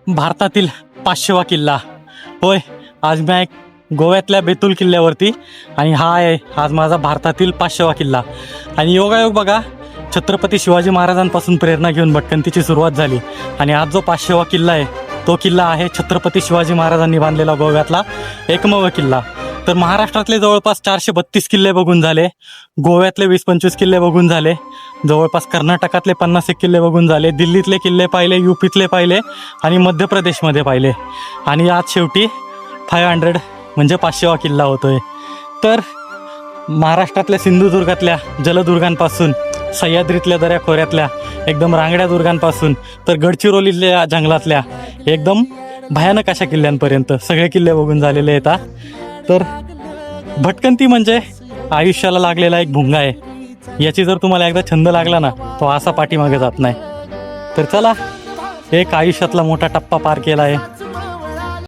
भारतातील 500वा किल्ला. होय, आज मी आहे गोव्यातल्या बेतूल किल्ल्यावरती आणि हा आहे आज माझा भारतातील 500वा किल्ला. आणि योगायोग बघा, छत्रपती शिवाजी महाराजांपासून प्रेरणा घेऊन भटकंतीची सुरुवात झाली आणि आज जो 500वा किल्ला आहे तो किल्ला आहे छत्रपती शिवाजी महाराजांनी बांधलेला गोव्यातला एकमेव किल्ला. तर महाराष्ट्रातले जवळपास 432 किल्ले बघून झाले, गोव्यातले 20-25 किल्ले बघून झाले, जवळपास कर्नाटकातले 50 किल्ले बघून झाले, दिल्लीतले किल्ले पाहिले, यूपीतले पाहिले आणि मध्य प्रदेशमध्ये पाहिले. आणि आज शेवटी 500 म्हणजे 500वा किल्ला होतोय. तर महाराष्ट्रातल्या सिंधुदुर्गातल्या जलदुर्गांपासून, सह्याद्रीतल्या दऱ्याखोऱ्यातल्या एकदम रांगड्या दुर्गांपासून तर गडचिरोलीतल्या जंगलातल्या एकदम भयानक अशा किल्ल्यांपर्यंत सगळे किल्ले बघून झालेले आहेत. तर भटकंती म्हणजे आयुष्याला लागलेला एक भुंगा आहे. याची जर तुम्हाला एकदा छंद लागला ना, तो असा पाठीमागे जात नाही. तर चला, एक आयुष्यातला मोठा टप्पा पार केला आहे.